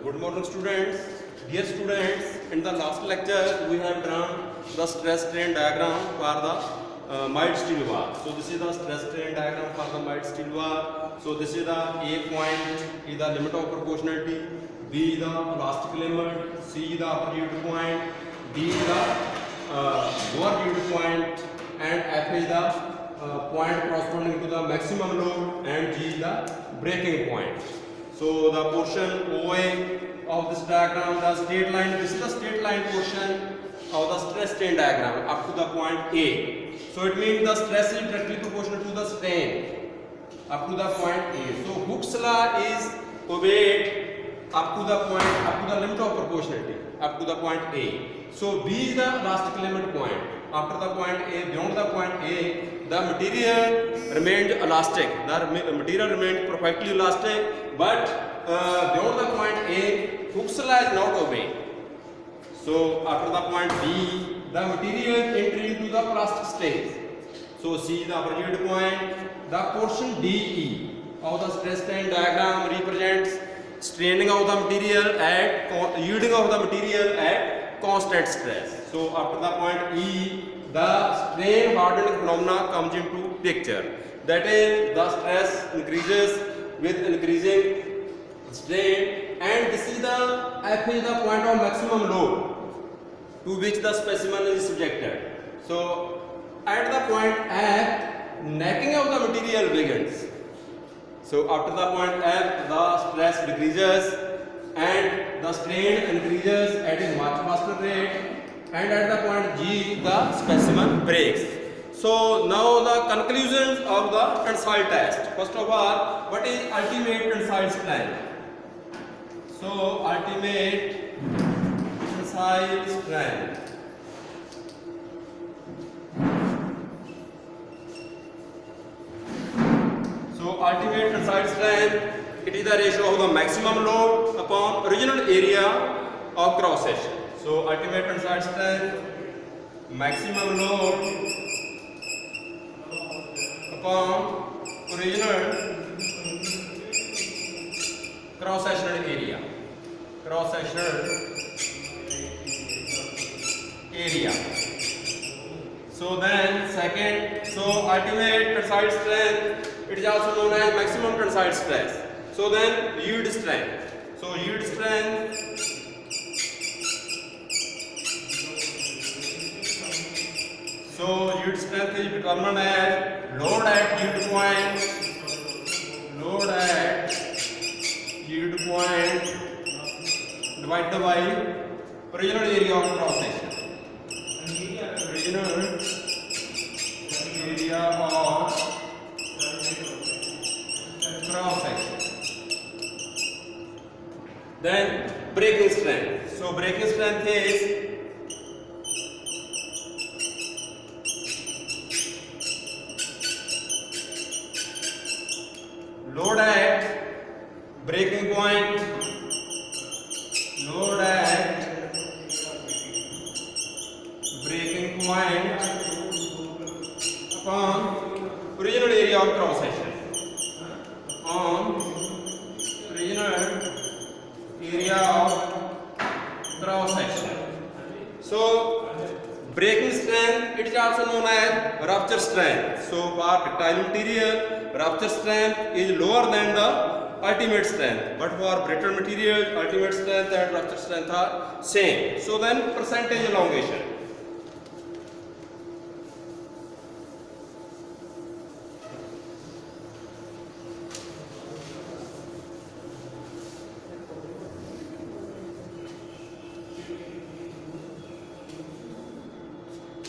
Good morning, students. Dear students, in the last lecture we have drawn the stress strain diagram for the mild steel bar. So this is the stress strain diagram for the mild steel bar. So this is the A point is the limit of proportionality, B the elastic limit, C the upper yield point, D the lower yield point, and F is the point corresponding to the maximum load, and G is the breaking point. So the portion OA of this diagram, the straight line, this is the straight line portion of the stress strain diagram up to the point A. So it means the stress is directly proportional to the strain up to the point A. So Hooke's law is obeyed up to the point, up to the limit of proportionality, up to the point A. So B is the elastic limit point. After the point A, beyond the point A, the material remained elastic. The material remained perfectly elastic, but beyond the point A, Hooke's law is not obeyed. So after the point B, the material entered into the plastic stage. So C is the upper yield point. The portion DE of the stress strain diagram represents straining of the material at yielding of the material at constant stress. So after the point E, the strain hardening phenomena comes into picture. That is, the stress increases with increasing strain, and this is the F is the point of maximum load to which the specimen is subjected. So at the point F, necking of the material begins. So after the point F, the stress decreases and the strain increases at a much faster rate, and at the point G, the specimen breaks. So now the conclusions of the tensile test. First of all, what is ultimate tensile strength? So ultimate tensile strength. So ultimate tensile strength, it is the ratio of the maximum load upon original area of cross section. So ultimate tensile strength, maximum load upon original cross sectional area. Cross sectional area. So then second, so ultimate tensile strength, it is also known as maximum tensile stress. So then yield strength. So yield strength, so yield strength is determined as load at yield point, load at yield point divided by original area of cross section. Original area of cross section. Then breaking strength. So breaking strength is load at breaking point, load at breaking point upon original area of cross section, upon original area of cross section. So breaking strength, it is also known as rupture strength. So for ductile material, rupture strength is lower than the ultimate strength, but for brittle material, ultimate strength and rupture strength are same. So then percentage elongation.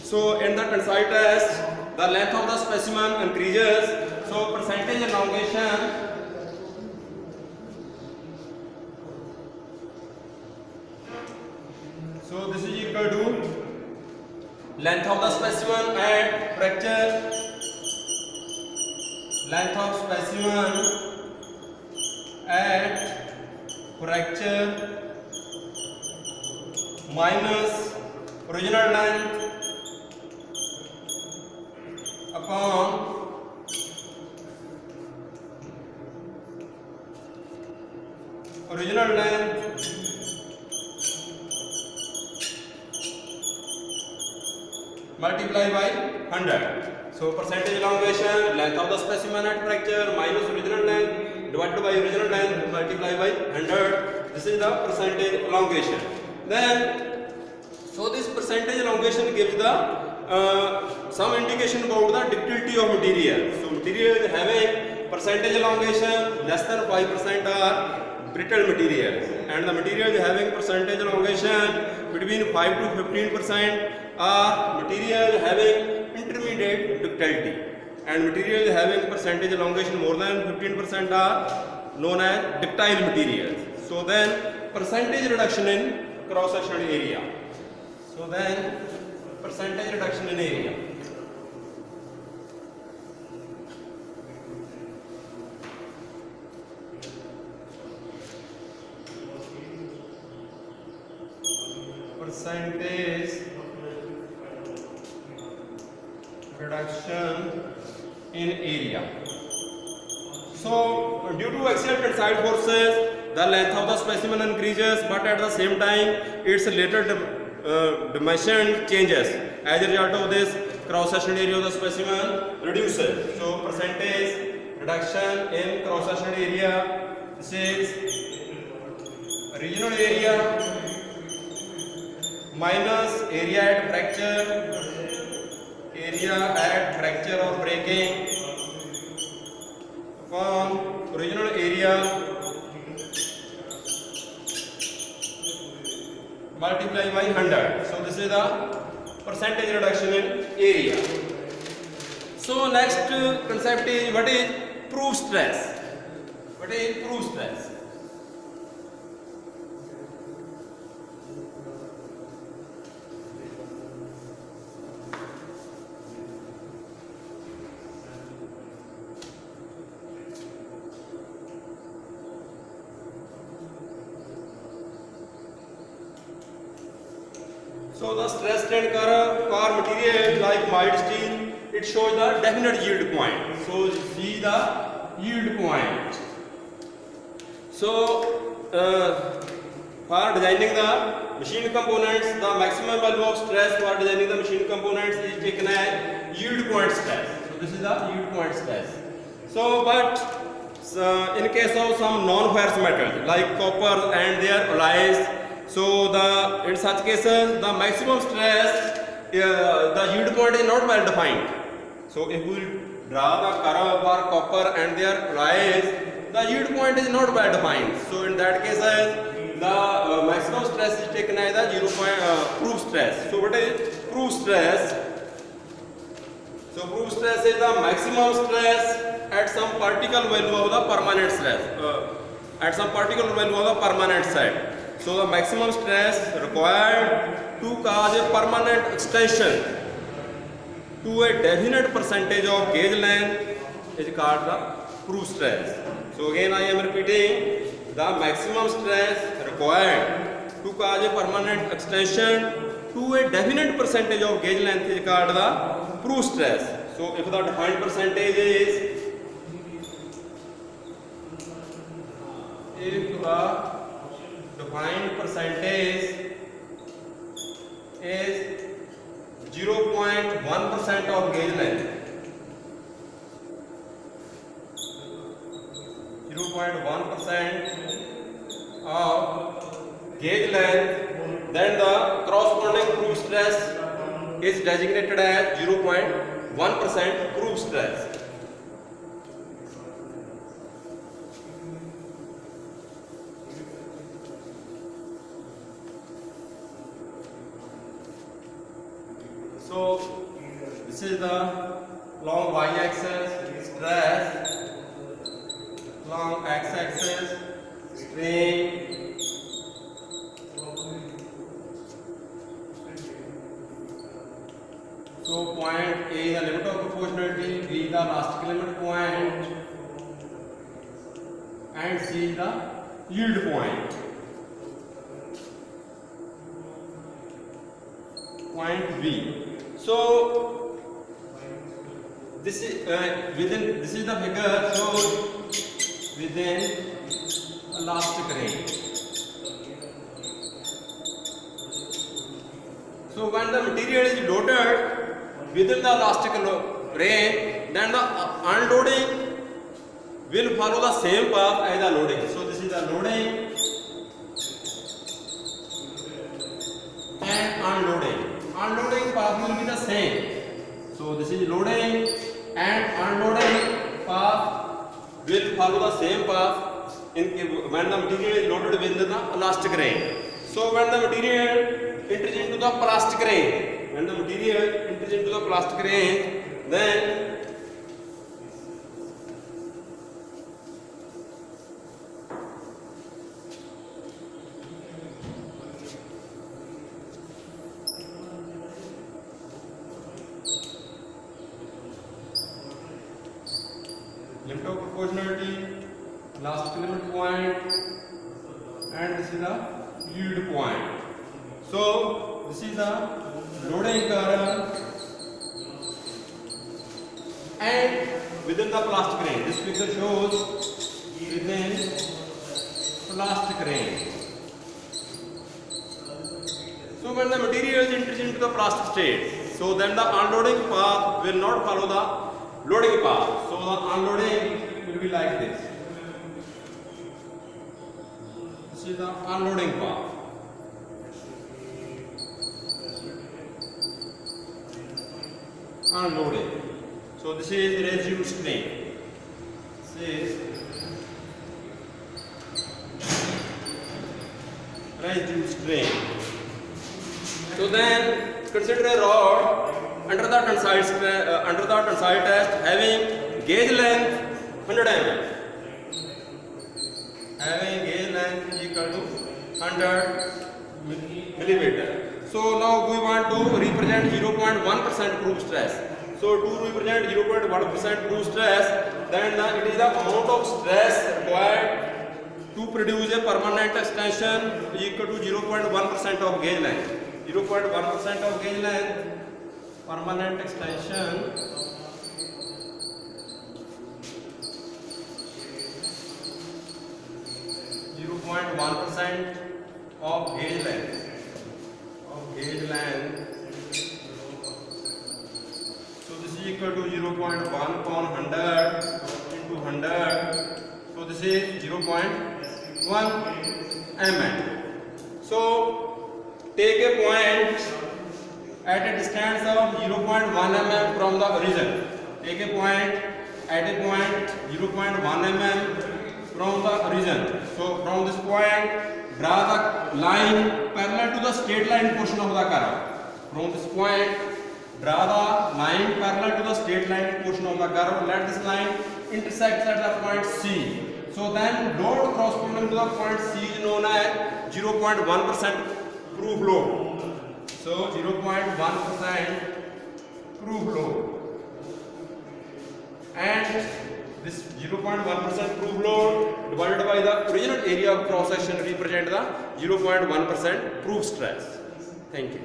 So in the tensile test, the length of the specimen increases. So percentage elongation so this is equal to length of the specimen at fracture, length of specimen at fracture minus original length upon original length multiply by 100. So percentage elongation, length of the specimen at fracture minus original length divided by original length multiply by 100. This is the percentage elongation. Then, so this percentage elongation gives the some indication about the ductility of material. So material having percentage elongation less than 5% are brittle materials, and the material having percentage elongation between 5 to 15% are material having intermediate ductility, and material having percentage elongation more than 15% are known as ductile materials. So then percentage reduction in cross sectional area. So then percentage reduction in area. Percentage reduction in area. So due to axial tensile forces, the length of the specimen increases, but at the same time its later dimension changes. As a result of this, cross sectional area of the specimen reduces. So percentage reduction in cross sectional area. This is regional area minus area at fracture or breaking upon original area multiply by 100. So this is the percentage reduction in area. So next concept is what is proof stress. What is proof stress? So the stress strain curve for material like mild steel, it shows the definite yield point. So see the yield point. So for designing the machine components, the maximum value of stress for designing the machine components is taken as yield point stress. So this is the yield point stress. So but in case of some non-ferrous metals like copper and their alloys, so in such cases the maximum stress, the yield point is not well defined. So if we draw the curve for copper and their alloys, the yield point is not well defined. So in that case, the maximum stress is taken as the 0 point proof stress. So what is proof stress? So proof stress is the maximum stress at some particle value of the permanent stress. At some particular value of the permanent set. So the maximum stress required to cause a permanent extension to a definite percentage of gauge length is called the proof stress. So again I am repeating, the maximum stress required to cause a permanent extension to a definite percentage of gauge length is called the proof stress. So if the defined percentage is, if the defined percentage is 0.1% of gauge length, 0.1% of gauge length, then the corresponding proof stress is designated as 0.1% proof stress. So this is the long y-axis stress, long x-axis strain, so point A is the limit of proportionality, B is the elastic limit point, and C is the yield point. Point B. So this is this is the figure. So within elastic range. So when the material is loaded within the elastic range, then the unloading will follow the same path as the loading. So this is the loading and unloading. Unloading path will be the same. So this is loading and unloading path will follow the same path when the material is loaded within the elastic range. So when the material enters into the plastic range, then limit of proportionality, elastic limit point, and this is the yield point. So this is the loading curve and within the plastic range. This picture shows within plastic range. So when the material is enters into the plastic state, so then the unloading path will not follow the loading path. So the unloading will be like this. This is the unloading path. Unloading. So this is residue strain. This is residue strain. So then consider a rod under the tensile test having gauge length 100 mm. Having gauge length equal to 100 millimeter. So now we want to represent 0.1% proof stress. So to represent 0.1% proof stress, then it is the amount of stress required to produce a permanent extension equal to 0.1% of gauge length. 0.1% of gauge length, permanent extension .1% of gauge length. So this is equal to 0.1 upon 100 into 100. So this is 0.1 mm. So take a point at a distance of 0.1 mm from the origin. Take a point at a point 0.1 mm from the origin. So from this point, draw the line parallel to the straight line portion of the curve. From this point, draw the line parallel to the straight line portion of the curve. Let this line intersect at the point C. So then load corresponding to the point C is known as 0.1% proof load. So 0.1% proof load. And this 0.1% proof load divided by the original area of cross section represent the 0.1% proof stress. Thank you.